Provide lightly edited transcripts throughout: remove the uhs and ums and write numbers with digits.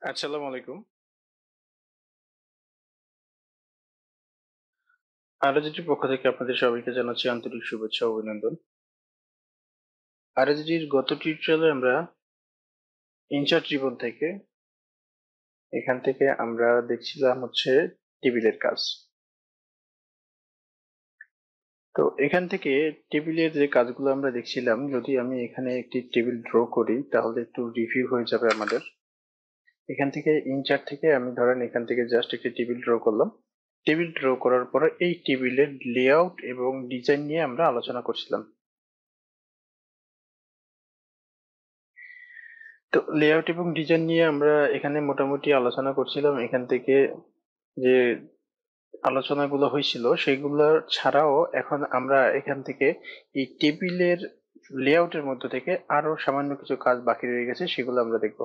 আসসালামু আলাইকুম। আরএসজির পক্ষ থেকে আপনাদের সবাইকে জানাচ্ছি আন্তরিক শুভেচ্ছা ও অভিনন্দন। আরএসজির গত টিউটোরিয়ালে আমরা ইনচার্ট রিবন থেকে এখান থেকে আমরা দেখছিলাম হচ্ছে টেবিলের কাজ। তো এখান থেকে টেবিলের যে কাজগুলো আমরা দেখছিলাম, যদি আমি এখানে একটি টেবিল ড্র করি তাহলে একটু রিভিউ হয়ে যাবে আমাদের। এখান থেকে ইনচার্ট থেকে আমি ধরেন এখান থেকে জাস্ট একটি টেবিল ড্র করলাম। টেবিল ড্র করার পরে এই টেবিলের লেআউট এবং ডিজাইন নিয়ে আমরা আলোচনা করছিলাম। তো লেআউট এবং ডিজাইন নিয়ে আমরা এখানে মোটামুটি আলোচনা করছিলাম। এখান থেকে যে আলোচনাগুলো হয়েছিল সেগুলো ছাড়াও এখন আমরা এখান থেকে এই টেবিলের লেআউটের মধ্যে থেকে আরো সামান্য কিছু কাজ বাকি রয়ে গেছে, সেগুলো আমরা দেখব।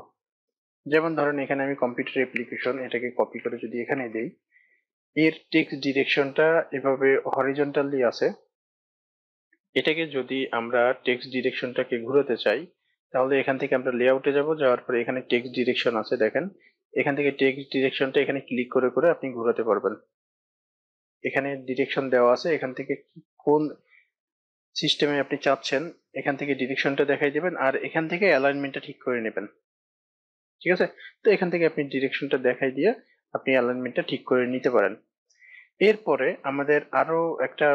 যেমন ধরেন এখানে আমি কম্পিউটার অ্যাপ্লিকেশন এটাকে কপি করে যদি এখানে দেই, এর টেক্সট ডিরেকশনটা এভাবে হরিজন্টালি আছে। এটাকে যদি আমরা টেক্সট ডিরেকশনটাকে ঘোরাতে চাই তাহলে এখান থেকে আমরা লেআউটে যাব, যাওয়ার পরে এখানে টেক্সট ডিরেকশন আছে দেখেন। এখান থেকে টেক্সট ডিরেকশনটা এখানে ক্লিক করে করে আপনি ঘোরাতে পারবেন। এখানে ডিরেকশন দেওয়া আছে, এখান থেকে কোন সিস্টেমে আপনি চাচ্ছেন এখান থেকে ডিরেকশনটা দেখাই দিবেন, আর এখান থেকে অ্যালাইনমেন্টটা ঠিক করে নেবেন। ঠিক আছে? তো এখান থেকে আপনি ডিরেকশনটা দেখাই দিয়ে আপনি অ্যালাইনমেন্টটা ঠিক করে নিতে পারেন। এরপরে আমাদের আরো একটা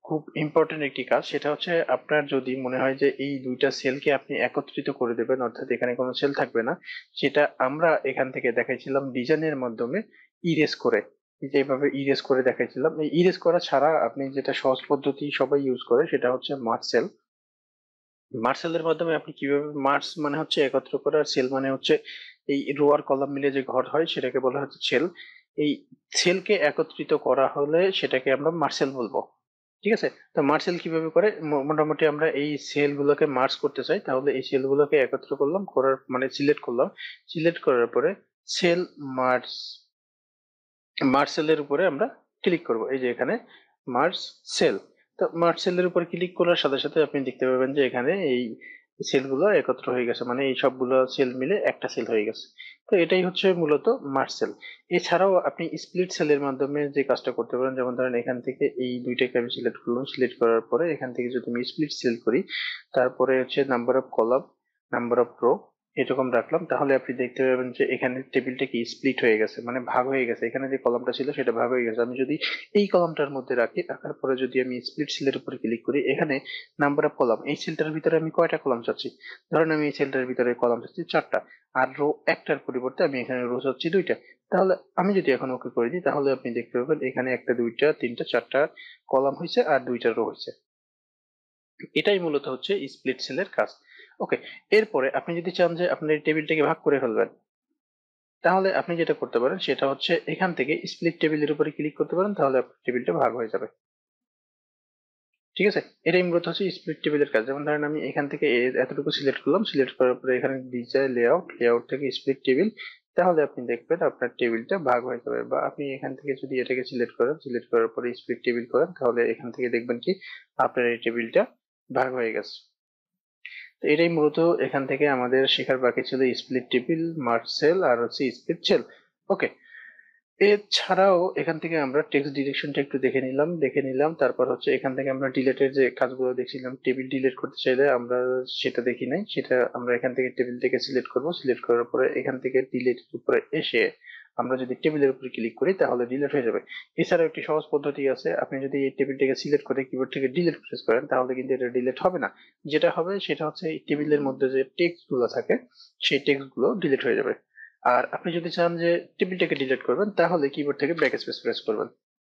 খুব ইম্পর্টেন্ট একটি কাজ, সেটা হচ্ছে আপনার যদি মনে হয় যে এই দুইটা সেলকে আপনি একত্রিত করে দেবেন, অর্থাৎ এখানে কোনো সেল থাকবে না, সেটা আমরা এখান থেকে দেখাইছিলাম ডিজাইনের মাধ্যমে ইরেজ করে। এই যে এইভাবে ইরেজ করে দেখাইছিলাম। এই ইরেজ করা ছাড়া আপনি যেটা সহজ পদ্ধতি সবাই ইউজ করে সেটা হচ্ছে মার্জ সেল। মার্সেলের মাধ্যমে আপনি কিভাবে, মার্স মানে হচ্ছে একত্র করা, আর সেল মানে হচ্ছে এই রো আর কলাম মিলে যে ঘর হয় সেটাকে বলা হচ্ছে সেল। এই সেলকে একত্রিত করা হলে সেটাকে আমরা মার্সেল বলবো। ঠিক আছে? তো মার্সেল কিভাবে করে, মোটামুটি আমরা এই সেল গুলোকে মার্জ করতে চাই, তাহলে এই সেল গুলোকে একত্র করলাম, করার মানে সিলেক্ট করলাম। সিলেক্ট করার পরে সেল মার্জ, মার্সেলের উপরে আমরা ক্লিক করব। এই যে এখানে মার্জ সেল। তো মার্জ সেলের উপর ক্লিক করার সাথে সাথে আপনি দেখতে পাবেন যে এখানে এই সেলগুলো একত্র হয়ে গেছে, মানে এই সবগুলো সেল মিলে একটা সেল হয়ে গেছে। তো এটাই হচ্ছে মূলত মার্জ সেল। এছাড়াও আপনি স্প্লিট সেলের মাধ্যমে যে কাজটা করতে পারেন, যেমন ধরেন এখান থেকে এই দুইটাকে আমি সিলেক্ট করলাম, সিলেক্ট করার পরে এখান থেকে যদি আমি স্প্লিট সেল করি, তারপরে হচ্ছে number of column, number of rho এরকম রাখলাম, তাহলে আপনি দেখতে পাবেন যে এখানে টেবিলটা কি স্প্লিট হয়ে গেছে, মানে ভাগ হয়ে গেছে। এখানে যে কলামটা ছিল সেটা ভাগ হয়ে গেছে। আমি যদি এই কলামটার মধ্যে রাখি, রাখার পরে যদি আমি স্প্লিট সেলের উপরে ক্লিক করি, এখানে নাম্বার অফ কলাম, এই সেলটার ভিতরে আমি কয়টা কলাম চাচ্ছি, ধরেন আমি এই সেলটার ভিতরে কলাম চাচ্ছি 4টা, আর রো একটার পরিবর্তে আমি এখানে রো চাচ্ছি 2টা। তাহলে আমি যদি এখন ওকে করে দিই তাহলে আপনি দেখতে পাবেন এখানে একটা, দুইটা, তিনটা, 4টা কলাম হয়েছে আর 2টা রো হয়েছে। এটাই মূলত হচ্ছে স্প্লিট সেলের কাজ। ওকে। এরপরে আপনি যদি চান যে আপনার এই টেবিলটাকে ভাগ করে ফেলবেন, তাহলে আপনি যেটা করতে পারেন সেটা হচ্ছে এখান থেকে স্প্লিট টেবিলের উপরে ক্লিক করতে পারেন, তাহলে আপনার টেবিলটা ভাগ হয়ে যাবে। ঠিক আছে? এটাই মূলত হচ্ছে স্প্লিট টেবিলের কাজ। যেমন ধরেন আমি এখান থেকে এতটুকু সিলেক্ট করলাম, সিলেক্ট করার পরে এখানে ডিজাইন লেআউট, লেআউট থেকে স্প্লিট টেবিল, তাহলে আপনি দেখবেন আপনার টেবিলটা ভাগ হয়ে যাবে। বা আপনি এখান থেকে যদি এটাকে সিলেক্ট করেন, সিলেক্ট করার পরে স্প্লিট টেবিল করেন, তাহলে এখান থেকে দেখবেন কি আপনার এই টেবিলটা ভাগ হয়ে গেছে। তো এটাই মূলত এখান থেকে আমাদের শেখার বাকি ছিল, স্প্লিট টেবিল, মার্জ সেল আর হচ্ছে স্প্লিট সেল। ওকে। এছাড়াও এখান থেকে আমরা টেক্সট ডিরেকশনটা একটু দেখে নিলাম। তারপর হচ্ছে এখান থেকে আমরা ডিলেটের যে কাজগুলো দেখছিলাম, টেবিল ডিলিট করতে চাইলে আমরা সেটা দেখি নাই, সেটা আমরা এখান থেকে টেবিল থেকে সিলেক্ট করব। সিলেক্ট করার পরে এখান থেকে ডিলেটের উপরে এসে আমরা যদি টেবিলের উপরে ক্লিক করি তাহলে ডিলিট হয়ে যাবে। এছাড়াও একটি সহজ পদ্ধতি আছে, আপনি যদি এই টেবিলটাকে সিলেক্ট করে কিবোর্ড থেকে ডিলিট প্রেস করেন তাহলে কিন্তু এটা ডিলিট হবে না। যেটা হবে সেটা হচ্ছে এই টেবিলের মধ্যে যে টেক্সট গুলো থাকে সেই টেক্সট গুলো ডিলিট হয়ে যাবে। আর আপনি যদি চান যে টেবিলটাকে ডিলিট করবেন তাহলে কিবোর্ড থেকে ব্যাক স্পেস প্রেস করবেন।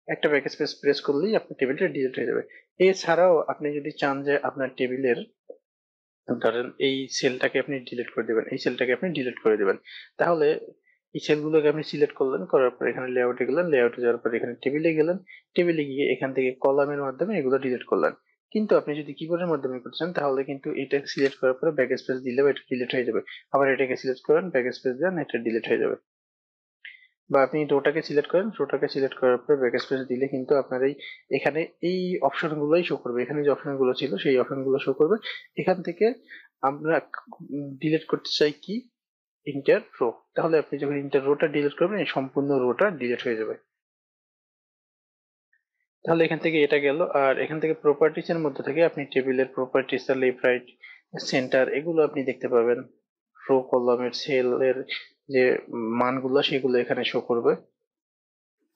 একটা ব্যাক স্পেস প্রেস করলেই আপনার টেবিলটা ডিলিট হয়ে যাবে। এছাড়াও আপনি যদি চান যে আপনার টেবিলের, ধরেন এই সেলটাকে আপনি ডিলিট করে দিবেন, এই সেলটাকে আপনি ডিলিট করে দিবেন, তাহলে এই সেলগুলোকে আপনি সিলেক্ট করলেন, করার পর এখানে লেআউটে গেলেন, লেআউটে যাওয়ার পর এখানে টেবিলে গেলেন, টেবিলে গিয়ে এখান থেকে কলামের মাধ্যমে এগুলো ডিলিট করলেন। কিন্তু আপনি যদি কিবোর্ডের মাধ্যমে করছেন তাহলে কিন্তু এটা সিলেক্ট করার পরে ব্যাক স্পেস দিলেও এটা ডিলিট হয়ে যাবে। আবার এটাকে সিলেক্ট করেন, ব্যাক স্পেস দেন, এটা ডিলিট হয়ে যাবে। বা আপনি রোটাকে সিলেক্ট করেন, রোটাকে সিলেক্ট করার পরে ব্যাক স্পেস দিলে কিন্তু আপনার এই এখানে এই অপশন গুলোই শো করবে, এখানে যে অপশন গুলো ছিল সেই অপশন গুলো শো করবে। এখান থেকে আমরা ডিলিট করতে চাই কি, ইন্টার রো। তাহলে আপনি যখন ইন্টার রোটা ডিলিট করবেন এই সম্পূর্ণ রোটা ডিলিট হয়ে যাবে। তাহলে এখান থেকে এটা গেল। আর এখান থেকে প্রপার্টিস এর মধ্যে থেকে আপনি টেবিলের প্রপার্টিস, লেফট রাইট সেন্টার এগুলো আপনি দেখতে পাবেন। রো কলামের সেলের যে মানগুলো সেগুলো এখানে শো করবে।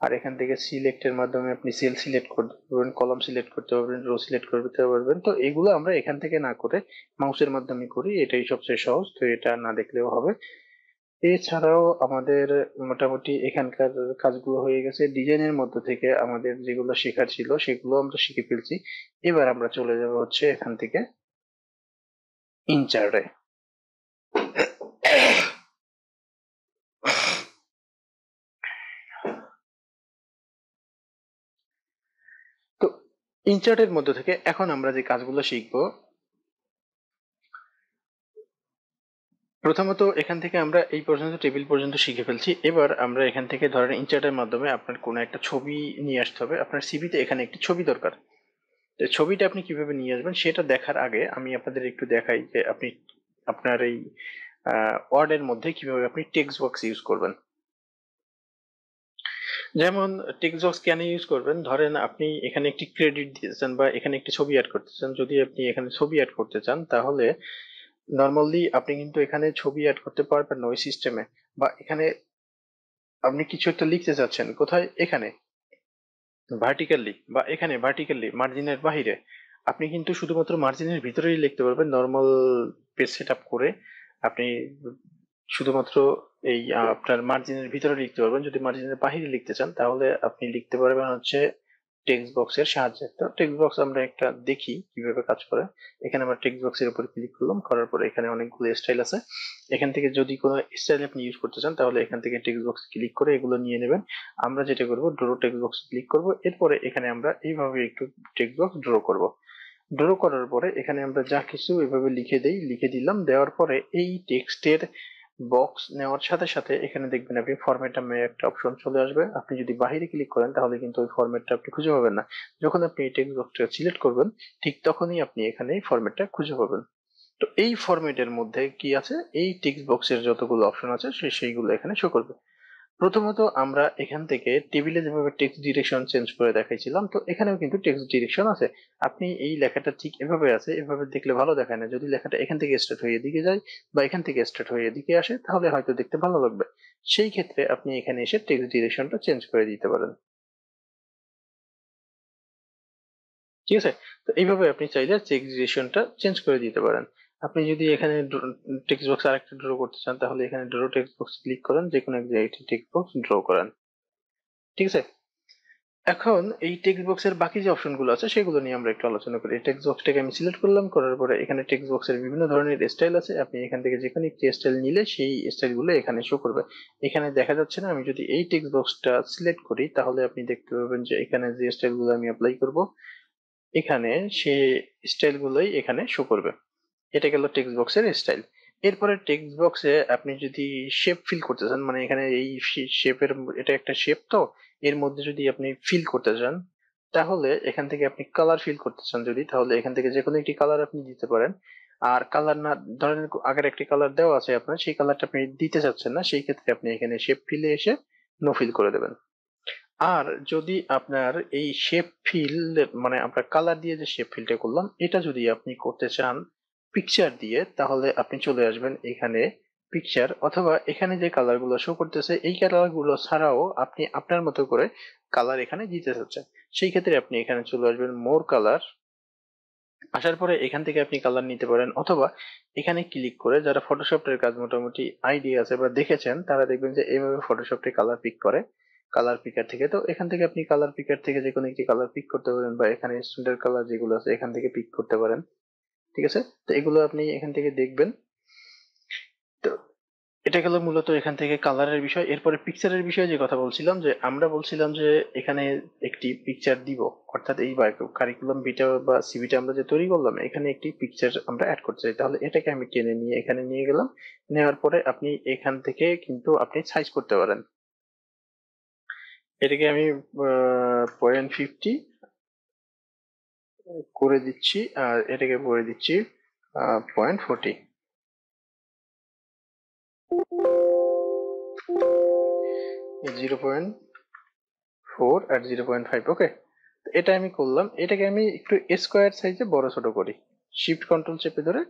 আর এখান থেকে সিলেক্টের মাধ্যমে আপনি সেল সিলেক্ট করতে পারবেন, কলাম সিলেক্ট করতে পারবেন, রো সিলেক্ট করতে পারবেন। তো এগুলো আমরা এখান থেকে না করে মাউসের মাধ্যমে করি, এটাই সবচেয়ে সহজ। তো এটা না দেখলেও হবে। এছাড়াও আমাদের মোটামুটি এখানকার কাজগুলো হয়ে গেছে। ডিজাইনের মধ্যে থেকে আমাদের যেগুলো শেখার ছিল সেগুলো আমরা শিখে ফেলছি। এবার আমরা চলে যাব হচ্ছে এখান থেকে ইনচার্টে। তো ইনচার্টের মধ্যে থেকে এখন আমরা যে কাজগুলো শিখবো, প্রথমত এখান থেকে আমরা এই পর্যন্ত টেবিল পর্যন্ত শিখে ফেলছি। এবার আমরা এখান থেকে ধরেন ইনচার্টের মাধ্যমে আপনার কোনো একটা ছবি নিয়ে আসতে হবে। আপনার সিভিতে এখানে একটি ছবি দরকার। তো ছবিটা আপনি কিভাবে নিয়ে আসবেন সেটা দেখার আগে আমি আপনাদের একটু দেখাই যে আপনি আপনার এই ওয়ার্ডের মধ্যে কিভাবে আপনি টেক্সট বক্স ইউজ করবেন। যেমন টেক্সট বক্স কেন ইউজ করবেন, ধরেন আপনি এখানে একটি ক্রেডিট দিতেছেন বা এখানে একটি ছবি অ্যাড করতে চান। যদি আপনি এখানে ছবি অ্যাড করতে চান তাহলে নর্মালি আপনি কিন্তু এখানে ছবি অ্যাড করতে পারবেন না ওই সিস্টেমে। বা এখানে আপনি কিছু একটা লিখতে চাচ্ছেন কোথায়, এখানে ভার্টিক্যালি বা এখানে ভার্টিক্যালি মার্জিনের বাহিরে, আপনি কিন্তু শুধুমাত্র মার্জিনের ভিতরেই লিখতে পারবেন। নর্মাল পেজ সেট আপ করে আপনি শুধুমাত্র এই আপনার মার্জিনের ভিতরে লিখতে পারবেন। যদি মার্জিনের বাহিরে লিখতে চান তাহলে আপনি লিখতে পারবেন হচ্ছে টেক্সট বক্সের সাহায্যে। তো টেক্সট বক্স আমরা একটা দেখি কিভাবে কাজ করে। এখানে আমরা টেক্সট বক্সের উপর ক্লিক করলাম, করার পরে এখানে অনেকগুলো স্টাইল আছে। এখান থেকে যদি কোনো স্টাইল আপনি ইউজ করতে চান তাহলে এখান থেকে টেক্সট বক্স ক্লিক করে এগুলো নিয়ে নেবেন। আমরা যেটা করব, ড্র টেক্সট বক্স ক্লিক করব। এরপরে এখানে আমরা এইভাবে একটু টেক্সট বক্স ড্র করব। ড্র করার পরে এখানে আমরা যা কিছু এভাবে লিখে দেই, লিখে দিলাম। দেওয়ার পরে এই টেক্সটের বক্স নেওয়ার সাথে সাথে এখানে দেখবেন আপনি ফরম্যাট নামে একটা অপশন চলে আসবে। আপনি যদি বাহিরে ক্লিক করেন তাহলে কিন্তু ওই ফরম্যাটটা আপনি খুঁজে পাবেন না। যখন আপনি এই টেক্সট বক্সটা সিলেক্ট করবেন ঠিক তখনই আপনি এখানে এই ফরম্যাটটা খুঁজে পাবেন। তো এই ফরম্যাটের মধ্যে কি আছে, এই টেক্সট বক্সের যতগুলো অপশন আছে সেইগুলো এখানে শো করবে। প্রথমত আমরা এখান থেকে টেবিলে যেভাবে টেক্সট ডিরেকশন চেঞ্জ করে দেখাইছিলাম, তো এখানেও কিন্তু টেক্সট ডিরেকশন আছে। আপনি এই লেখাটা ঠিক এভাবে আছে, এভাবে দেখলে ভালো দেখায় না। যদি লেখাটা এখান থেকে স্টার্ট হয়ে এদিকে যায় বা এখান থেকে স্টার্ট হয়ে এদিকে আসে তাহলে হয়তো দেখতে ভালো লাগবে। সেই ক্ষেত্রে আপনি এখানে এসে টেক্সট ডিরেকশনটা চেঞ্জ করে দিতে পারেন। ঠিক আছে? তো এইভাবে আপনি চাইলে টেক্সট ডিরেকশনটা চেঞ্জ করে দিতে পারেন। আপনি যদি এখানে টেক্সট বক্স আরেকটা ড্র করতে চান তাহলে এখানে ড্র টেক্সট বক্স ক্লিক করেন, যে কোনো এক জায়গায় টেক্সট বক্স ড্র করেন। ঠিক আছে? এখন এই টেক্সট বক্সের বাকি যে অপশনগুলো আছে সেগুলো নিয়ে আমরা একটু আলোচনা করি। টেক্সট বক্সটাকে আমি সিলেক্ট করলাম, করার পরে এখানে টেক্সট বক্সের বিভিন্ন ধরনের স্টাইল আছে। আপনি এখান থেকে যে কোনো একটি স্টাইল নিলে সেই স্টাইলগুলো এখানে শো করবে। এখানে দেখা যাচ্ছে না, আমি যদি এই টেক্সট বক্সটা সিলেক্ট করি তাহলে আপনি দেখতে পাবেন যে এখানে যে স্টাইলগুলো আমি অ্যাপ্লাই করব এখানে সে স্টাইলগুলোই এখানে শো করবে। এটা গেল টেক্সট বক্সের স্টাইল। এরপরে টেক্সট বক্সে আপনি যদি শেপ ফিল করতে চান, মানে এখানে এই শেপের, এটা একটা শেপ, তো এর মধ্যে যদি আপনি ফিল করতে চান তাহলে এখান থেকে আপনি কালার ফিল করতে চান যদি, তাহলে এখান থেকে যে কোনো একটি কালার আপনি দিতে পারেন। আর কালার না, ধরেন আগের একটি কালার দেওয়া আছে আপনার, সেই কালারটা আপনি দিতে চাচ্ছেন না, সেই ক্ষেত্রে আপনি এখানে শেপ ফিলে এসে নো ফিল করে দেবেন। আর যদি আপনার এই শেপ ফিল, মানে আমরা কালার দিয়ে যে শেপ ফিলটা করলাম এটা যদি আপনি করতে চান পিকচার দিয়ে, তাহলে আপনি চলে আসবেন এখানে পিকচার, অথবা এখানে যে কালার গুলো শো করতেছে এই কালার গুলো ছাড়াও আপনি আপনার মতো করে কালার এখানে দিতে চাচ্ছেন, সেই ক্ষেত্রে আপনি এখানে চলে আসবেন মোর কালার। আসার পরে এখান থেকে আপনি কালার নিতে পারেন, অথবা এখানে ক্লিক করে যারা ফটোশপের কাজ মোটামুটি আইডিয়া আছে বা দেখেছেন তারা দেখবেন যে এইভাবে ফটোশপে কালার পিক করে কালার পিকার থেকে। তো এখান থেকে আপনি কালার পিকার থেকে যে কোনো একটি কালার পিক করতে পারেন, বা এখানে স্ট্যান্ডার্ড কালার যেগুলো আছে এখান থেকে পিক করতে পারেন। ঠিক আছে? তো এগুলো আপনি এখান থেকে দেখবেন। তো এটা গেল মূলত এখান থেকে কালারের বিষয়। এরপরে পিকচারের বিষয়ে যে কথা বলছিলাম, যে আমরা বলছিলাম যে এখানে একটি পিকচার দিব, অর্থাৎ এই কারিকুলাম বিটা বা সিভিটা আমরা যে তৈরি করলাম এখানে একটি পিকচার আমরা অ্যাড করতে চাই, তাহলে এটাকে আমি টেনে নিয়ে এখানে নিয়ে গেলাম। নেওয়ার পরে আপনি এখান থেকে কিন্তু আপনি সাইজ করতে পারেন। এটাকে আমি 0.50 করে দিচ্ছি, আর এটাকে করে দিচ্ছি 0.40। 0.4 আর 0.5। ওকে, এটা আমি করলাম। এটাকে আমি একটু স্কোয়ার সাইজে বড় ছোট করি, শিফট কন্ট্রোল চেপে ধরে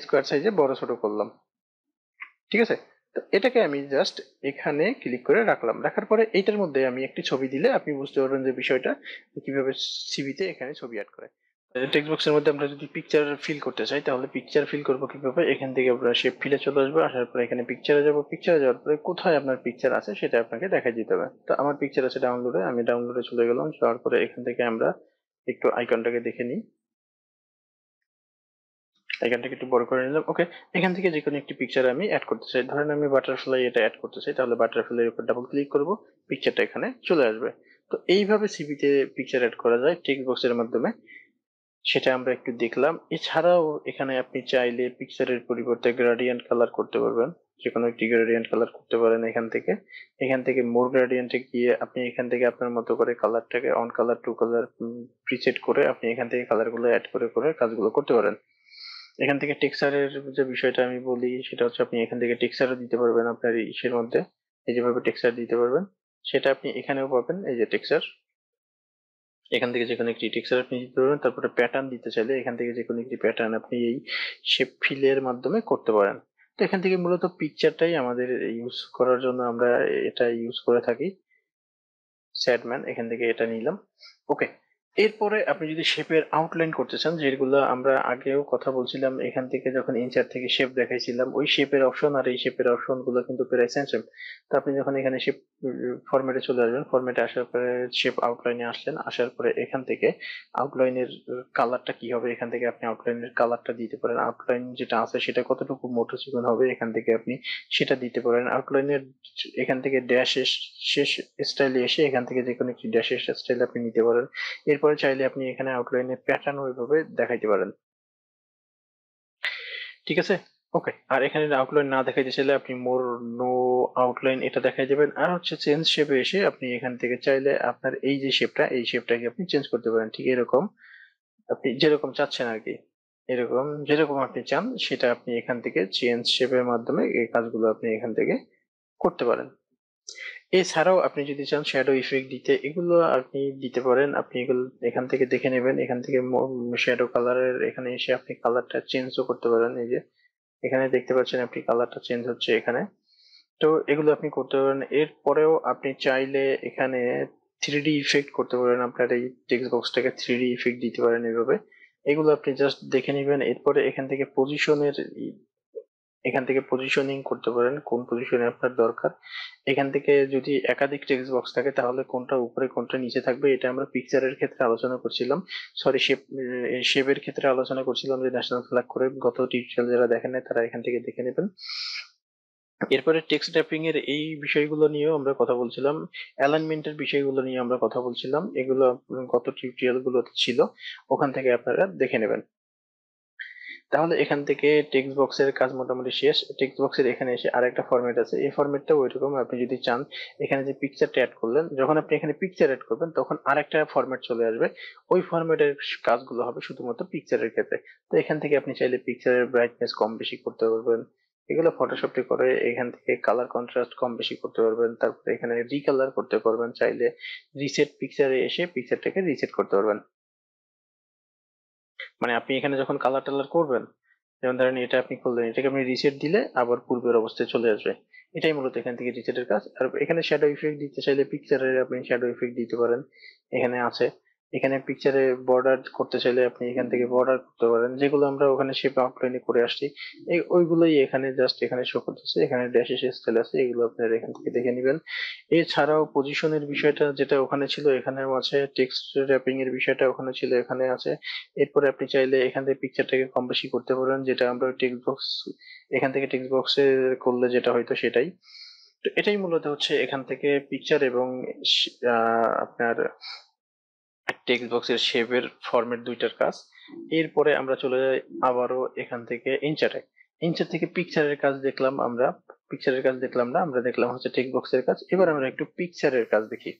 স্কোয়ার সাইজে বড় ছোট করলাম। ঠিক আছে, তো এটাকে আমি জাস্ট এখানে ক্লিক করে রাখলাম। রাখার পরে এইটার মধ্যে আমি একটি ছবি দিলে আপনি বুঝতে পারবেন যে বিষয়টা কিভাবে সিভিতে এখানে ছবি অ্যাড করে। টেক্সট বক্সের মধ্যে আমরা যদি পিকচার ফিল করতে চাই তাহলে পিকচার ফিল করবো কিভাবে? এখান থেকে আমরা শেপ ফিলে চলে আসবো, আসার পরে এখানে পিকচারে যাবো, পিকচারে যাওয়ার পরে কোথায় আপনার পিকচার আছে সেটা আপনাকে দেখাই দিতে হবে। তো আমার পিকচার আছে ডাউনলোডে, আমি ডাউনলোডে চলে গেলাম। যাওয়ার পরে এখান থেকে আমরা একটু আইকনটাকে দেখে নিই, আইকনটাকে একটু বড় করে নিলাম। ওকে, এখান থেকে যে কোনো একটি পিকচার আমি অ্যাড করতে চাই, ধরেন আমি বাটারফ্লাই এটা অ্যাড করতে চাই, তাহলে বাটারফ্লাইয়ের উপর ডাবল ক্লিক করব, পিকচারটা এখানে চলে আসবে। তো এইভাবে সিভিতে পিকচার অ্যাড করা যায় টেক্সট বক্সের মাধ্যমে, সেটা আমরা একটু দেখলাম। এছাড়াও এখানে আপনি চাইলে পিকচারের পরিবর্তে গ্রেডিয়েন্ট কালার করতে পারবেন, যে কোনো একটি গ্রেডিয়েন্ট কালার করতে পারেন। এখান থেকে মোর গ্রেডিয়েন্টে গিয়ে আপনি এখান থেকে আপনার মতো করে কালারটাকে on colour to colour preset করে আপনি এখান থেকে কালারগুলো অ্যাড করে করে কাজগুলো করতে পারেন। এখান থেকে টেক্সচারের যে বিষয়টা আমি বলি সেটা হচ্ছে আপনি এখান থেকে টেক্সচারও দিতে পারবেন আপনার ইসের মধ্যে, এই যেভাবে টেক্সচার দিতে পারবেন সেটা আপনি এখানেও পাবেন। এই যে টেক্সচার, এখান থেকে যে কোনো একটি টেক্সচার আপনি দিতে পারবেন। তারপরে প্যাটার্ন দিতে চাইলে এখান থেকে যে কোনো একটি প্যাটার্ন আপনি এই শেপ ফিলের মাধ্যমে করতে পারেন। তো এখান থেকে মূলত পিকচারটাই আমাদের ইউজ করার জন্য আমরা এটা ইউজ করে থাকি। স্যাডম্যান, এখান থেকে এটা নিলাম। ওকে, এরপরে আপনি যদি শেপের আউটলাইন করতে চান, যেগুলো আমরা আগেও কথা বলছিলাম, এখান থেকে যখন ইনসার্ট থেকে শেপ দেখাইছিলাম, ওই শেপের অপশন আর এই শেপের অপশন গুলো কিন্তু প্রায় সেম সেম। তো আপনি যখন এখানে শেপ ফরম্যাটে চলে আসবেন, ফরম্যাটে আসার পরে শেপ আউটলাইনে আসলেন, আসার পরে এখান থেকে আউটলাইনের কালারটা কি হবে, এখান থেকে আপনি আউটলাইনের কালারটা দিতে পারেন। আউটলাইন যেটা আছে সেটা কতটুকু মোটো চিকন হবে এখান থেকে আপনি সেটা দিতে পারেন। আউটলাইনের এখান থেকে ড্যাশ শেষ স্টাইলে এসে এখান থেকে যে কোনো একটি ড্যাশ স্টাইল আপনি নিতে পারেন। এরপরে চাইলে আপনি এখানে আউটলাইনের প্যাটার্ন ওইভাবে দেখাইতে পারেন। ঠিক আছে, ওকে। আর এখানে আউটলাইন না দেখাইতে চাইলে আপনি মোর নো আউটলাইন এটা দেখাই যাবেন। আর হচ্ছে চেঞ্জ শেপে এসে আপনি এখান থেকে চাইলে আপনার এই যে শেপটা, এই শেপটাকে আপনি চেঞ্জ করতে পারেন। ঠিক এরকম আপনি যেরকম চাচ্ছেন আর কি, এরকম যেরকম আপনি চান সেটা আপনি এখান থেকে চেঞ্জ শেপের মাধ্যমে এই কাজগুলো আপনি এখান থেকে করতে পারেন। এছাড়াও আপনি যদি চান শ্যাডো ইফেক্ট দিতে, এগুলো আপনি দিতে পারেন। আপনি এগুলো এখান থেকে দেখে নেবেন, এখান থেকে শ্যাডো কালারের এখানে এসে আপনি কালারটা চেঞ্জও করতে পারেন। এই যে এখানে দেখতে পাচ্ছেন আপনি কালারটা চেঞ্জ হচ্ছে এখানে। তো এগুলো আপনি করতে পারেন। এরপরেও আপনি চাইলে এখানে 3D ইফেক্ট করতে পারেন, আপনার এই টেক্সট বক্সটাকে 3D ইফেক্ট দিতে পারেন এভাবে। এগুলো আপনি জাস্ট দেখে নেবেন। এরপরে এখান থেকে পজিশনিং করতে পারেন, কোন পজিশনে আপনার দরকার। এখান থেকে যদি একাধিক টেক্সট বক্স থাকে তাহলে কোনটা উপরে কোনটা নিচে থাকবে, এটা আমরা পিকচারের ক্ষেত্রে আলোচনা করছিলাম, সরি শেপের ক্ষেত্রে আলোচনা করছিলাম যে ন্যাশনাল ফ্ল্যাগ করে। গত টিউটোরিয়াল যারা দেখেন নাই তারা এখান থেকে দেখে নেবেন। এরপরে টেক্সট ট্যাপিং এর এই বিষয়গুলো নিয়েও আমরা কথা বলছিলাম, অ্যালাইনমেন্টের বিষয়গুলো নিয়ে আমরা কথা বলছিলাম। এগুলো গত টিউটোরিয়াল গুলোতে ছিল, ওখান থেকে আপনারা দেখে নেবেন। তাহলে এখান থেকে টেক্সট বক্সের কাজ মোটামুটি শেষ। টেক্সট বক্সের এখানে এসে আরেকটা ফরম্যাট আছে, এই ফরম্যাটটা ওইরকম। আপনি যদি চান এখানে যে পিকচারটা অ্যাড করলেন, যখন আপনি এখানে পিকচার অ্যাড করবেন তখন আরেকটা ফরম্যাট চলে আসবে, ওই ফরম্যাটের কাজগুলো হবে শুধুমাত্র পিকচারের ক্ষেত্রে। তো এখান থেকে আপনি চাইলে পিকচারের ব্রাইটনেস কম বেশি করতে পারবেন, এগুলো ফটোশপে করে এখান থেকে কালার কন্ট্রাস্ট কম বেশি করতে পারবেন। তারপরে এখানে রিকালার করতে পারবেন, চাইলে রিসেট পিকচারে এসে পিকচারটাকে রিসেট করতে পারবেন। মানে আপনি এখানে যখন কালার টালার করবেন, যেমন ধরেন এটা আপনি করলেন, এটাকে আপনি রিসেট দিলে আবার পূর্বের অবস্থায় চলে আসবে। এটাই মূলত এখান থেকে রিসেটের কাজ। আর এখানে শ্যাডো ইফেক্ট দিতে চাইলে পিকচারের আপনি শ্যাডো ইফেক্ট দিতে পারেন, এখানে আছে। এখানে পিকচারে বর্ডার করতে চাইলে আপনি এখান থেকে বর্ডার করতে পারেন, যেগুলো আমরা ওখানে শেপ আউটলাইনে করে আসছি। এই ওইগুলোই এখানে জাস্ট এখানে শো করতেছে, এখানে ড্যাশ স্টাইল আছে, এগুলো আপনারা এখান থেকে দেখে নেবেন। এছাড়াও পজিশনের বিষয়টা যেটা ওখানে ছিল এখানেও আছে, টেক্সট র্যাপিং এর বিষয়টা ওখানে ছিল এখানে আছে। এরপরে আপনি চাইলে এখান থেকে পিকচারটাকে কম বেশি করতে পারেন, যেটা আমরা টেক্সট বক্স এখান থেকে টেক্সট বক্সে করলে যেটা হয়তো সেটাই। তো এটাই মূলত হচ্ছে এখান থেকে পিকচার এবং আপনার টেক্সট বক্সের শেপের ফরম্যাট দুইটার কাজ। এরপরে আমরা চলে যাই আবারও এখান থেকে ইনচার্টে। ইনচার্ট থেকে পিকচারের কাজ দেখলাম আমরা, পিকচারের কাজ দেখলাম না, আমরা দেখলাম হচ্ছে টেক্সট বক্সের কাজ। এবার আমরা একটু পিকচারের কাজ দেখি।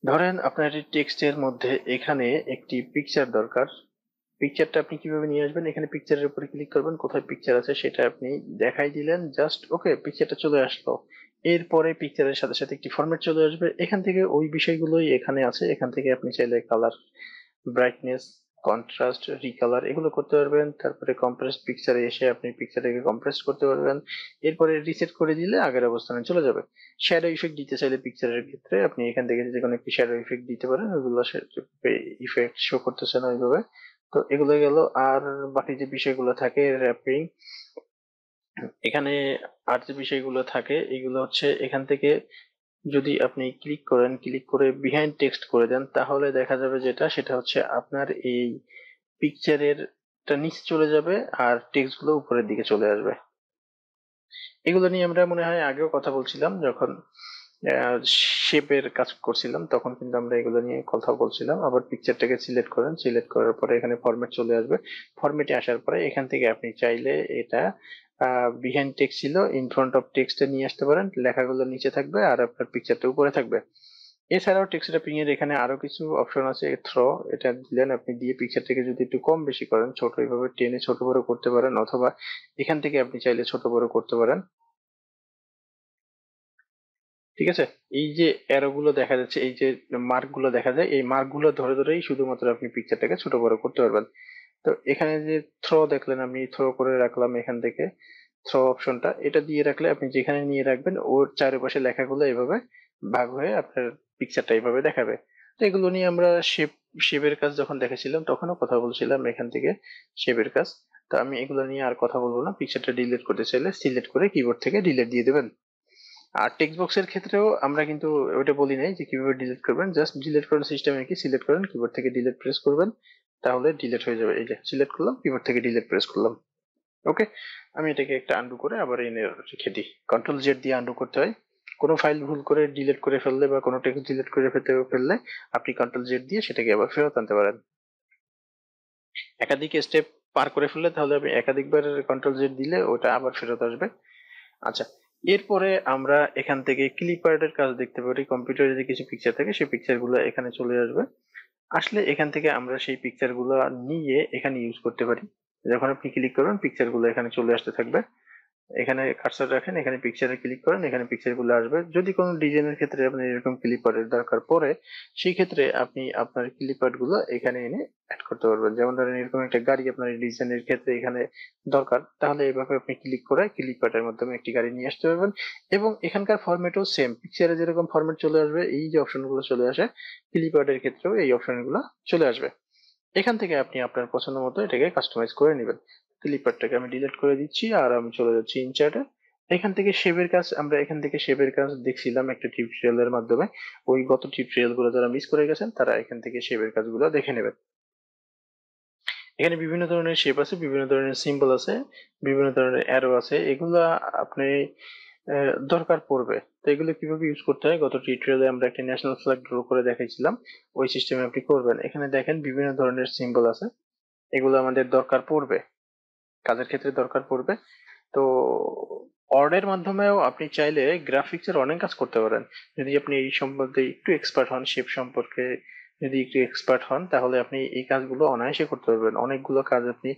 ধরেন আপনার এই টেক্সটের মধ্যে এখানে একটি পিকচার দরকার, পিকচারটা আপনি কিভাবে নিয়ে আসবেন, এখানে পিকচারের উপরে ক্লিক করবেন, কোথায় পিকচার আছে সেটা আপনি দেখাই দিলেন জাস্ট, ওকে পিকচারটা চলে আসলো। এরপরে পিকচারের সাথে সাথে একটি ফরম্যাট চলে আসবে, এখান থেকে ওই বিষয়গুলোই এখানে আছে, এখান থেকে আপনি চাইলে কালার, ব্রাইটনেস, কন্ট্রাস্ট, রিকালার এগুলো করতে পারবেন। তারপরে কম্প্রেস পিকচারে এসে আপনি পিকচারটাকে কম্প্রেস করতে পারবেন। এরপরে রিসেট করে দিলে আগের অবস্থানে চলে যাবে। শ্যাডো ইফেক্ট দিতে চাইলে পিকচারের ক্ষেত্রে আপনি এখান থেকে যে কোনো একটি শ্যাডো ইফেক্ট দিতে পারেন, ওইগুলো ইফেক্ট শো করতেছে না ওইভাবে। তো এগুলো গেল। আর বাকি যে বিষয়গুলো থাকে র্যাপিং, এখানে আর যে বিষয়গুলো থাকে এগুলো হচ্ছে এখান থেকে যদি আপনি ক্লিক করেন, ক্লিক করে বিহাইন্ড টেক্সট করে দেন, তাহলে দেখা যাবে যেটা সেটা হচ্ছে আপনার এই পিকচারের টা নিচে চলে যাবে আর টেক্সট গুলো উপরের দিকে চলে আসবে। এগুলো নিয়ে আমরা মনে হয় আগেও কথা বলছিলাম, যখন শেপের কাজ করছিলাম তখন কিন্তু আমরা এগুলো নিয়ে কথা বলছিলাম। আবার পিকচারটাকে সিলেক্ট করেন, সিলেক্ট করার পরে এখানে ফরম্যাট চলে আসবে। ফরম্যাটে আসার পরে এখান থেকে আপনি চাইলে এটা বিহাইন্ড টেক্সট ছিল ইন ফ্রন্ট অফ টেক্সটে নিয়ে আসতে পারেন, লেখাগুলো নিচে থাকবে আর আপনার পিকচারটা উপরে থাকবে। এছাড়াও টেক্সট র্যাপিং এর এখানে আরো কিছু অপশন আছে, থ্রো, এটা দিলেন আপনি, দিয়ে পিকচারটাকে যদি একটু কম বেশি করেন, ছোট এইভাবে টেনে ছোট বড় করতে পারেন, অথবা এখান থেকে আপনি চাইলে ছোট বড় করতে পারেন। ঠিক আছে, এই যে অ্যারো গুলো দেখা যাচ্ছে, এই যে মার্ক গুলো দেখা যায়, এই মার্ক গুলো ধরে ধরেই শুধুমাত্র আপনি পিকচারটাকে ছোট বড় করতে পারবেন। তো এখানে যে থ্রো দেখলেন, আমি থ্রো করে রাখলাম এখান থেকে, থ্রো অপশনটা এটা দিয়ে রাখলে আপনি যেখানে নিয়ে রাখবেন ওর চারপাশে লেখাগুলো এভাবে ভাগ হয়ে আপনার পিকচারটা এইভাবে দেখাবে। তো এগুলো নিয়ে আমরা শেপের কাজ যখন দেখেছিলাম তখনও কথা বলছিলাম এখান থেকে, শেপের কাজ। তো আমি এগুলো নিয়ে আর কথা বলবো না, পিকচারটা ডিলিট করতে চাইলে সিলেক্ট করে কিবোর্ড থেকে ডিলিট দিয়ে দেবেন। আর টেক্সট বক্সের ক্ষেত্রেও আমরা কিন্তু ওইটা বলি নাই যে কিভাবে ডিলিট করবেন, জাস্ট ডিলিট করার সিস্টেমে কি সিলেক্ট করেন, কিবোর্ড থেকে ডিলিট প্রেস করবেন, তাহলে ডিলিট হয়ে যাবে। এই যে সিলেক্ট করলাম, কিবোর্ড থেকে ডিলিট প্রেস করলাম, ওকে। আমি এটাকে একটা আন্ডু করে আবার এনে রেখে দিই, কন্ট্রোল জেড দিয়ে আন্ডু করতে হয়। কোনো ফাইল ভুল করে ডিলিট করে ফেললে বা কোনো টেক্সট ডিলিট করে ফেললে আপনি কন্ট্রোল জেড দিয়ে সেটাকে আবার ফেরত আনতে পারেন। একাধিক স্টেপ পার করে ফেললে তাহলে আপনি একাধিকবার কন্ট্রোল জেড দিলে ওটা আবার ফেরত আসবে। আচ্ছা, এরপরে আমরা এখান থেকে ক্লিপার্টের কাজ দেখতে পারি। কম্পিউটারে যে কিছু পিকচার থাকে সেই পিকচার গুলো এখানে চলে আসবে, আসলে এখান থেকে আমরা সেই পিকচার গুলো নিয়ে এখানে ইউজ করতে পারি। যখন আপনি ক্লিক করবেন পিকচার গুলো এখানে চলে আসতে থাকবে, এখানে কার্সর রাখেন, এখানে পিকচারে ক্লিক করেন, এখানে পিকচার গুলো আসবে। যদি কোনো ডিজাইনের ক্ষেত্রে আপনার এরকম ক্লিপারের দরকার পড়ে, সেই ক্ষেত্রে আপনি আপনার ক্লিপার গুলো এখানে এনে অ্যাড করতে পারবেন। যেমন ধরেন এরকম একটা গাড়ি আপনার ডিজাইনের ক্ষেত্রে এখানে দরকার, তাহলে এইভাবে আপনি ক্লিক করে ক্লিপারের মাধ্যমে একটি গাড়ি নিয়ে আসতে পারবেন। এবং এখানকার ফরম্যাটও সেম, পিকচারে যেরকম ফরম্যাট চলে আসবে, এই যে অপশন গুলো চলে আসে, ক্লিপারের ক্ষেত্রেও এই অপশন গুলো চলে আসবে। এখান থেকে আপনি আপনার পছন্দ মতো এটাকে কাস্টমাইজ করে নেবেন। ক্লিপারটাকে আমি ডিলিট করে দিচ্ছি আর আমি চলে যাচ্ছি ইনচার্টে। এখান থেকে শেপের কাজ, আমরা এখান থেকে শেপের কাজ দেখছিলাম একটা টিউটোরিয়ালের মাধ্যমে। ওই গত টিউটোরিয়াল গুলো যারা মিস করে গেছেন তারা এখান থেকে শেপের কাজগুলো দেখে নেবেন। এখানে বিভিন্ন ধরনের শেপ আছে, বিভিন্ন ধরনের সিম্বল আছে, বিভিন্ন ধরনের অ্যারো আছে, এগুলা আপনি দরকার পড়বে। তো এগুলো কিভাবে ইউজ করতে হয় গত টিউটোরিয়ালে আমরা একটা ন্যাশনাল ফ্ল্যাগ ড্র করে দেখাইছিলাম, ওই সিস্টেমে আপনি করবেন। এখানে দেখেন বিভিন্ন ধরনের সিম্বল আছে, এগুলো আমাদের দরকার পড়বে, কাজের ক্ষেত্রে দরকার পড়বে। তো অর্ডের মাধ্যমেও আপনি চাইলে গ্রাফিক্সের অনেক কাজ করতে পারেন। যদি আপনি এই সম্বন্ধে একটু এক্সপার্ট হন, শেপ সম্পর্কে যদি একটু এক্সপার্ট হন, তাহলে আপনি এই কাজগুলো অনায়াসে করতে পারবেন। অনেকগুলো কাজ আপনি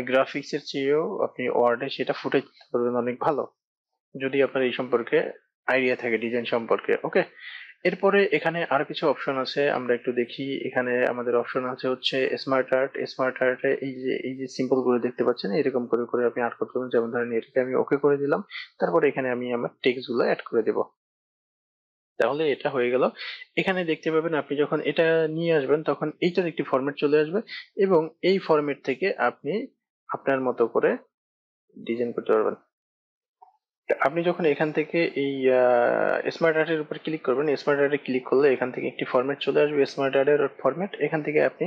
গ্রাফিক্সের চেয়েও আপনি ওয়ার্ডে সেটা ফুটে তুলতে পারবেন অনেক ভালো, যদি আপনার এই সম্পর্কে আইডিয়া থাকে ডিজাইন সম্পর্কে, ওকে। এরপরে এখানে আরো কিছু অপশন আছে, আমরা একটু দেখি। এখানে আমাদের অপশন আছে হচ্ছে স্মার্ট আর্ট। স্মার্ট আর্টে এই যে সিম্বল গুলো দেখতে পাচ্ছেন, এরকম করে করে আপনি আর্ট করতে পারবেন। যেমন ধরেন এটাকে আমি ওকে করে দিলাম, তারপরে এখানে আমি আমার টেক্সট গুলো অ্যাড করে দেব, তাহলে এটা হয়ে গেল। এখানে দেখতে পাবেন আপনি যখন এটা নিয়ে আসবেন তখন এইটার একটি ফরম্যাট চলে আসবে, এবং এই ফরম্যাট থেকে আপনি আপনার মতো করে ডিজাইন করতে পারবেন। আপনি যখন এখান থেকে এই স্মার্ট আর্টের উপর ক্লিক করবেন, স্মার্ট আর্টে ক্লিক করলে এখান থেকে একটি ফরম্যাট চলে আসবে, স্মার্ট আর্টের ফরম্যাট। এখান থেকে আপনি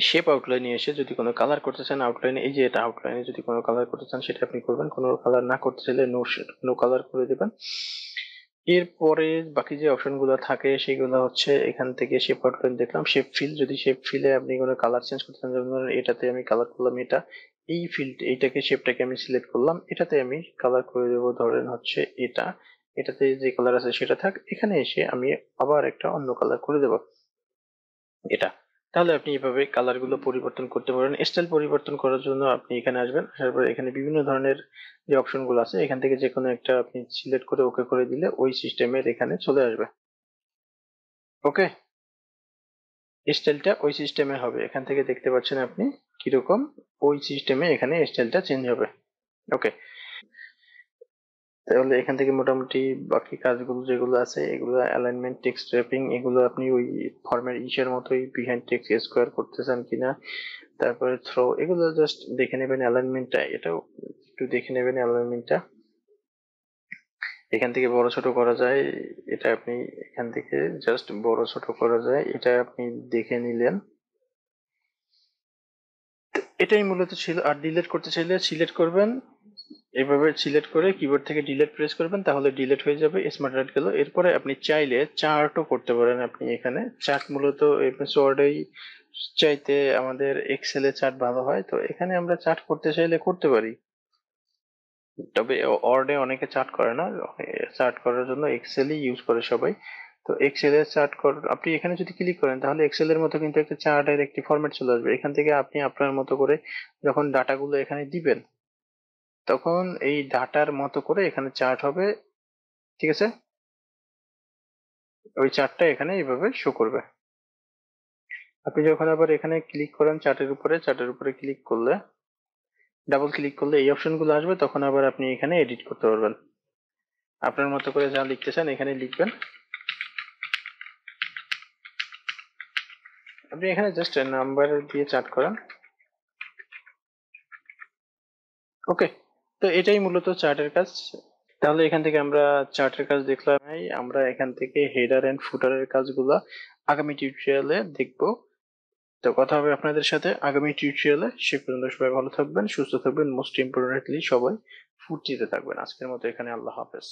শেপ আউটলাইনে এসে যদি কোনো কালার করতে চান, আউটলাইনে এই যে এটা আউটলাইনে যদি কোনো কালার করতে চান সেটা আপনি করবেন, কোনো কালার না করতে চাইলে নো কালার করে দেবেন। এরপরে বাকি যে অপশন গুলো থাকে সেগুলো হচ্ছে এখান থেকে শেপ আউটলাইন দেখলাম, শেপ ফিল, যদি শেপ ফিলে আপনি কোনো কালার চেঞ্জ করতে চান, যেমন ধরেন এটাতে আমি কালার করলাম, এটা এই ফিল্ড এইটাকে শেপটাকে আমি সিলেক্ট করলাম, এটাতে আমি কালার করে দেবো, ধরেন হচ্ছে এটা, এটাতে যে কালার আছে সেটা থাক, এখানে এসে আমি আবার একটা অন্য কালার করে দেবো এটা। তাহলে আপনি এভাবে কালার গুলো পরিবর্তন করতে পারেন। স্টাইল পরিবর্তন করার জন্য আপনি এখানে আসবেন, আসার পরে এখানে বিভিন্ন ধরনের যে অপশন গুলো আছে এখান থেকে যে কোনো একটা আপনি সিলেক্ট করে ওকে করে দিলে ওই সিস্টেমের এখানে চলে আসবে। ওকে, স্টাইলটা ওই সিস্টেমে হবে, এখান থেকে দেখতে পাচ্ছেন আপনি কিরকম ওই সিস্টেমে এখানে স্টাইলটা চেঞ্জ হবে। ওকে, তাহলে এখান থেকে মোটামুটি বাকি কাজগুলো যেগুলো আছে এগুলো অ্যালাইনমেন্ট, টেক্সট র্যাপিং, এগুলো আপনি ওই ফর্মের ইসের মতোই বিহাইন্ড টেক্সট স্কোয়ার করতেছেন কিনা, তারপরে থ্রো, এগুলো জাস্ট দেখে নেবেন। অ্যালাইনমেন্টটা এটাও একটু দেখে নেবেন অ্যালাইনমেন্টটা, এখান থেকে বড় ছোট করা যায়, এটা আপনি এখান থেকে জাস্ট বড় ছোট করা যায়, এটা আপনি দেখে নিলেন। এটাই মূলত ছিল। আর ডিলিট করতে চাইলে সিলেক্ট করবেন, এভাবে সিলেক্ট করে কিবোর্ড থেকে ডিলিট প্রেস করবেন, তাহলে ডিলিট হয়ে যাবে, স্মার্ট রাইট গেল। এরপরে আপনি চাইলে চার্টও করতে পারেন। আপনি এখানে চার্ট মূলত এমএস ওয়ার্ডেই চাইতে আমাদের এক্সেলে চার্ট ভালো হয়, তো এখানে আমরা চার্ট করতে চাইলে করতে পারি। তবে ওয়ার্ডে অনেকে চার্ট করে না, চার্ট করার জন্য এক্সেলই ইউজ করে সবাই। তো এক্সেল এর চার্ট আপনি এখানে যদি ক্লিক করেন তাহলে এক্সেল এর মতো কিন্তু একটা চার্টের একটি ফরম্যাট চলে আসবে। এখান থেকে আপনি আপনার মতো করে যখন ডাটাগুলো এখানে দিবেন তখন এই ডাটার মতো করে এখানে চার্ট হবে, ঠিক আছে? ওই চার্টটা এখানে এইভাবে শো করবে। আপনি যখন আবার এখানে ক্লিক করেন চার্টের উপরে, চার্টের উপরে ক্লিক করলে, ডাবল ক্লিক করলে এই অপশনগুলো আসবে, তখন আবার আপনি এখানে এডিট করতে পারবেন। আপনার মতো করে যা লিখতে চান এখানে লিখবেন। আপনি এখানে জাস্ট নাম্বার দিয়ে চার্ট করেন। ওকে, তো এটাই মূলত চার্টের কাজ। তাহলে এখান থেকে আমরা চার্টের কাজ দেখলাম, আমরা এখান থেকে হেডার এন্ড ফুটারের কাজগুলো আগামী টিউটোরিয়ালে দেখব। তো কথা হবে আপনাদের সাথে আগামী টিউটোরিয়ালে। সে পর্যন্ত সবাই ভালো থাকবেন, সুস্থ থাকবেন, মোস্ট ইম্পর্টেন্টলি সবাই ফুর্তিতে থাকবেন। আজকের মতো এখানে, আল্লাহ হাফেজ।